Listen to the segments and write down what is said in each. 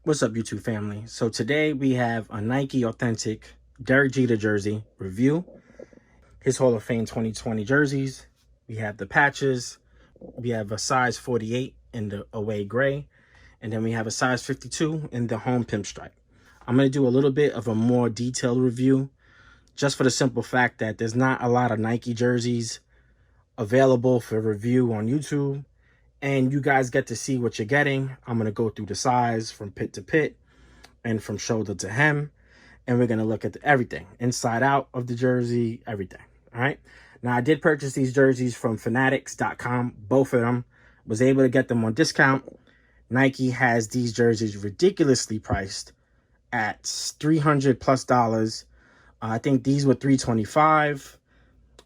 What's up, YouTube family? So today we have a Nike Authentic Derek Jeter jersey review. His Hall of Fame 2020 jerseys. We have the patches. We have a size 48 in the away gray. And then we have a size 52 in the home pinstripe. I'm going to do a little bit of a more detailed review just for the simple fact that there's not a lot of Nike jerseys available for review on YouTube. And you guys get to see what you're getting. I'm going to go through the size from pit to pit and from shoulder to hem. And we're going to look at everything, inside out of the jersey, everything. All right. Now, I did purchase these jerseys from fanatics.com. Both of them. Was able to get them on discount. Nike has these jerseys ridiculously priced at $300+. I think these were $325.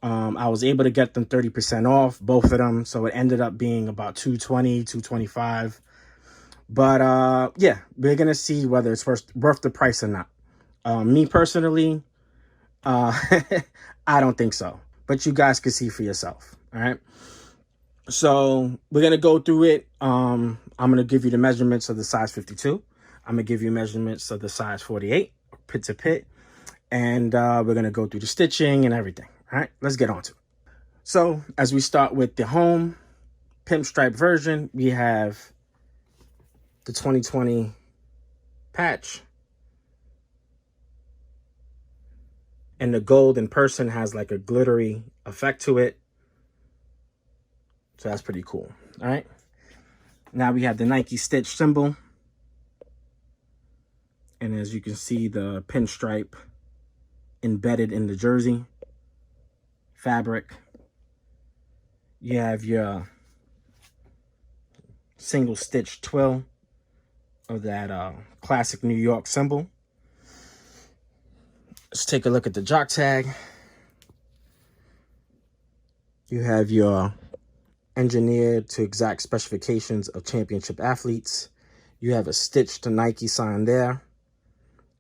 I was able to get them 30% off, both of them. So it ended up being about $220, $225. But yeah, we're going to see whether it's worth the price or not. Me personally, I don't think so. But you guys can see for yourself. All right. So we're going to go through it. I'm going to give you the measurements of the size 52. I'm going to give you measurements of the size 48, pit to pit. And we're going to go through the stitching and everything. All right, let's get on to it. So as we start with the home pinstripe version, we have the 2020 patch. And the gold in person has like a glittery effect to it. So that's pretty cool. All right. Now we have the Nike stitch symbol. And as you can see, the pinstripe embedded in the jersey fabric. You have your single stitch twill of that classic New York symbol. Let's take a look at the jock tag. You have your engineered to exact specifications of championship athletes. You have a stitch to Nike sign there.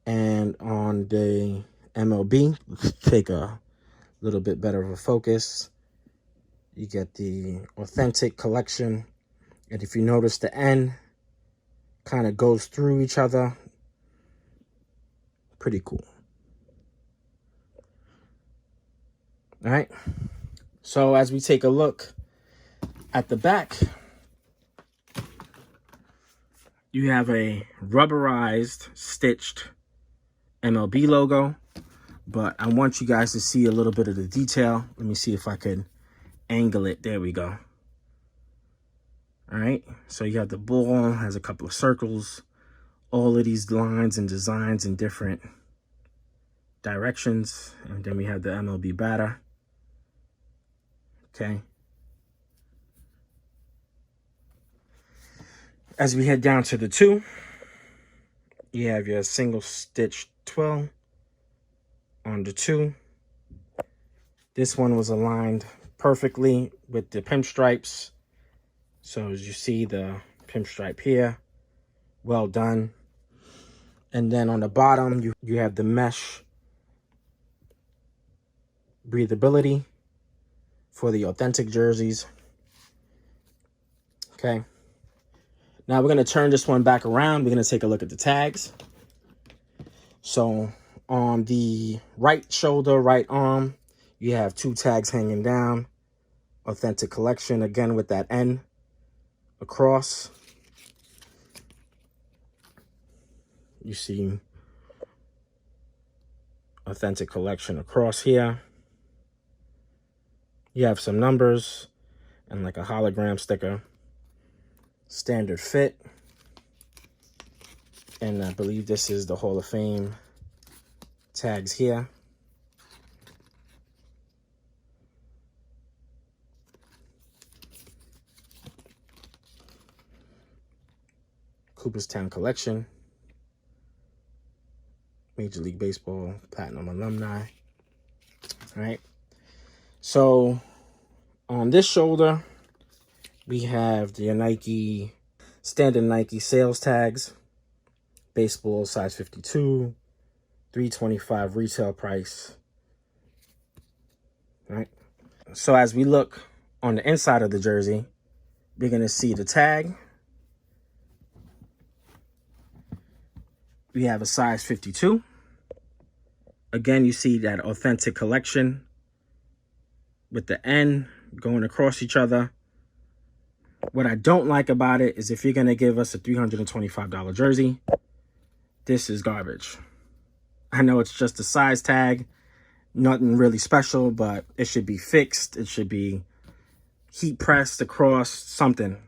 And on the MLB, take a little bit better of a focus. You get the authentic collection. And if you notice, the N kind of goes through each other. Pretty cool. All right. So as we take a look at the back, you have a rubberized, stitched MLB logo. But I want you guys to see a little bit of the detail. Let me see if I could angle it. There we go. All right. So you have the ball, has a couple of circles. All of these lines and designs in different directions. And then we have the MLB batter. Okay. As we head down to the 2, you have your single stitch twill on the 2. This one was aligned perfectly with the pinstripes. So as you see, the pinstripe here, well done. And then on the bottom, you have the mesh breathability for the authentic jerseys. Okay. Now we're going to turn this one back around. We're going to take a look at the tags. So on the right shoulder, right arm, you have 2 tags hanging down. Authentic collection, again with that N across. You see authentic collection across here. You have some numbers and like a hologram sticker. Standard fit. And I believe this is the Hall of Fame tags here. Cooperstown Collection. Major League Baseball Platinum Alumni. All right. So on this shoulder, we have the Nike, standard Nike sales tags. Baseball size 52, $325 retail price. All right. So as we look on the inside of the jersey, we're going to see the tag. We have a size 52. Again, you see that authentic collection with the N going across each other. What I don't like about it is if you're going to give us a $325 jersey, this is garbage. I know it's just a size tag, nothing really special, but it should be fixed. It should be heat pressed across, something.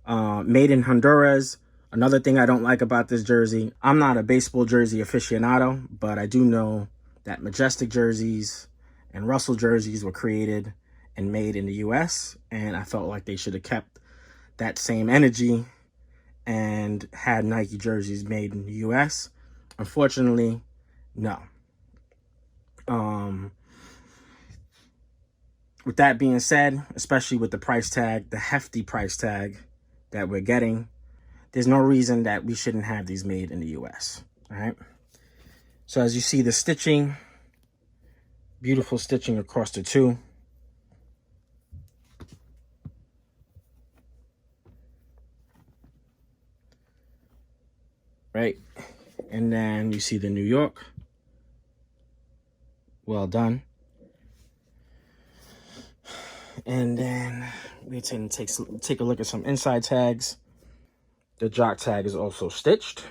Made in Honduras. Another thing I don't like about this jersey, I'm not a baseball jersey aficionado, but I do know that Majestic jerseys and Russell jerseys were created and made in the US, and I felt like they should have kept that same energy and had Nike jerseys made in the US. Unfortunately, no. With that being said, especially with the price tag, the hefty price tag that we're getting, there's no reason that we shouldn't have these made in the US. All right. So as you see, the stitching, beautiful stitching across the two. Right. And then you see the New York. Well done. And then we can take a look at some inside tags. The jock tag is also stitched.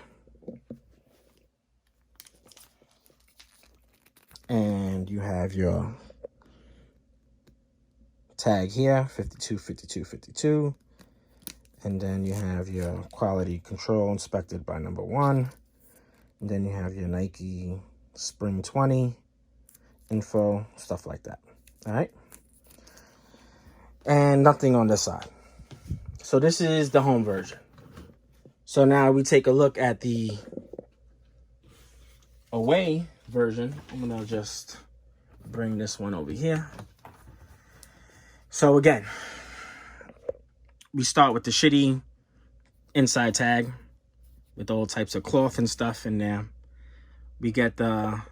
And you have your tag here, 52, 52, 52. And then you have your quality control inspected by number 1. And then you have your Nike Spring 20 info, stuff like that. All right. And nothing on this side. So this is the home version. So now we take a look at the away version. I'm going to just bring this one over here. So again, we start with the shitty inside tag with all types of cloth and stuff in there. We get the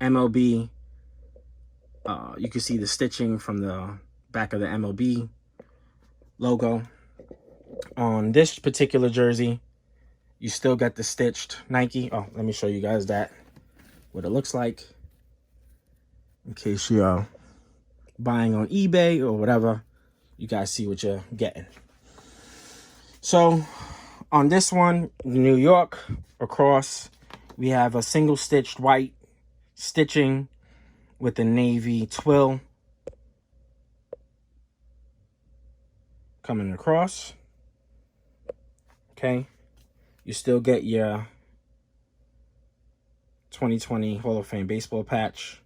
MLB. You can see the stitching from the back of the MLB logo. On this particular jersey, you still got the stitched Nike. Oh, let me show you guys that, what it looks like, in case you're buying on eBay or whatever. You guys see what you're getting. So on this one, New York across, we have a single stitched white stitching with the navy twill coming across. Okay, you still get your 2020 Hall of Fame baseball patch.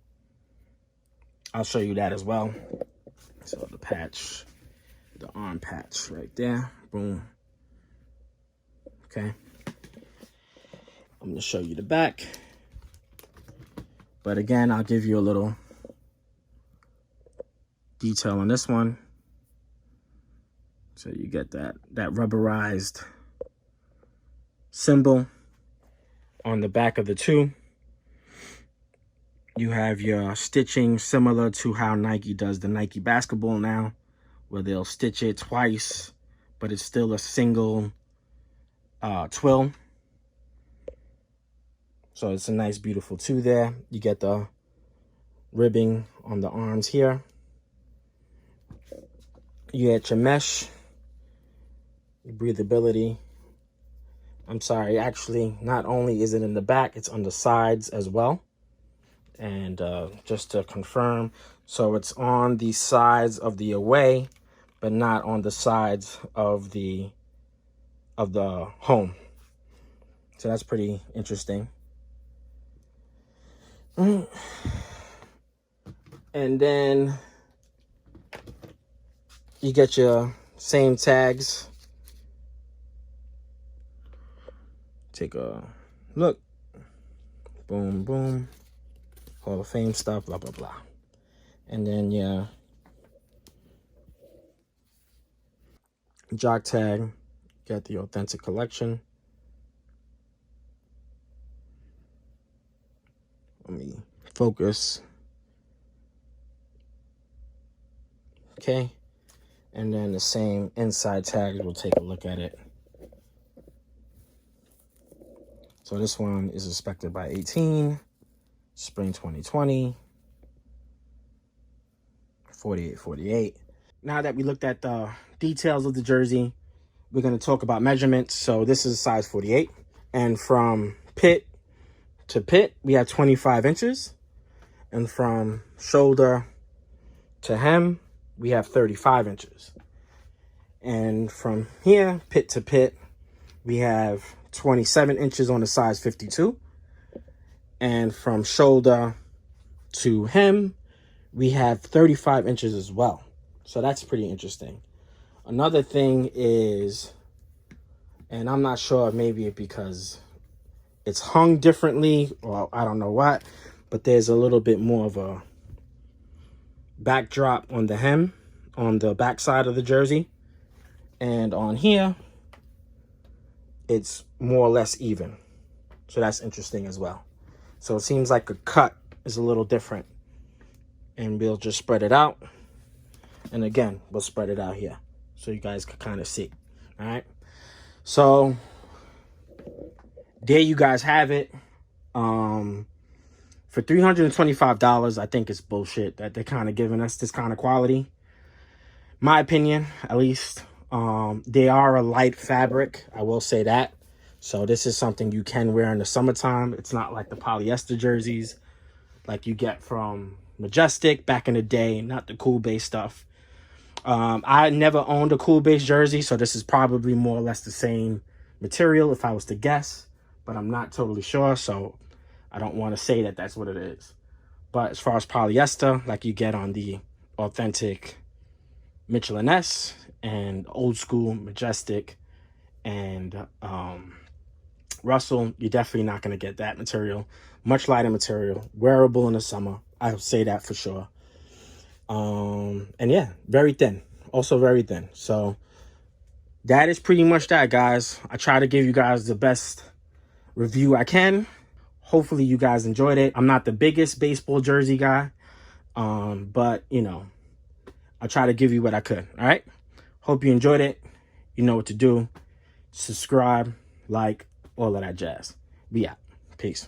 I'll show you that as well. So the patch, the arm patch right there, boom. Okay, I'm gonna show you the back, but again, I'll give you a little detail on this one. So you get that rubberized symbol on the back of the two. You have your stitching similar to how Nike does the Nike basketball now, where they'll stitch it twice, but it's still a single twill. So it's a nice, beautiful two there. You get the ribbing on the arms here. You get your mesh, your breathability. I'm sorry, actually, not only is it in the back, it's on the sides as well. And just to confirm, so it's on the sides of the away, but not on the sides of the home. So that's pretty interesting. And then you get your same tags. Take a look. Boom, boom. Hall of Fame stuff, blah, blah, blah. And then your jock tag. Got the authentic collection. Let me focus. Okay. And then the same inside tags, we'll take a look at it. So this one is inspected by 18, spring 2020, 48-48. Now that we looked at the details of the jersey, we're going to talk about measurements. So this is size 48. And from pit to pit, we have 25 inches. And from shoulder to hem, we have 35 inches. And from here, pit to pit, we have 27 inches on the size 52. And from shoulder to hem, we have 35 inches as well. So that's pretty interesting. Another thing is, and I'm not sure, maybe because it's hung differently or I don't know what, but there's a little bit more of a backdrop on the hem, on the back side of the jersey. And on here, it's more or less even. So that's interesting as well. So it seems like a cut is a little different. And we'll just spread it out. And again, we'll spread it out here so you guys can kind of see. All right. So there you guys have it. For $325, I think it's bullshit that they're kind of giving us this kind of quality. My opinion, at least. They are a light fabric, I will say that. So this is something you can wear in the summertime. It's not like the polyester jerseys like you get from Majestic back in the day, not the cool base stuff. I never owned a cool base jersey, so this is probably more or less the same material if I was to guess, but I'm not totally sure, so I don't want to say that that's what it is. But as far as polyester, like you get on the authentic Mitchell & Ness and old school Majestic and Russell, you're definitely not going to get that material. Much lighter material, wearable in the summer. I'll say that for sure. And yeah, very thin. Also very thin. So that is pretty much that, guys. I try to give you guys the best review I can. Hopefully you guys enjoyed it. I'm not the biggest baseball jersey guy, but you know, I try to give you what I could. All right. Hope you enjoyed it. You know what to do. Subscribe, like, all of that jazz. Be out. Peace.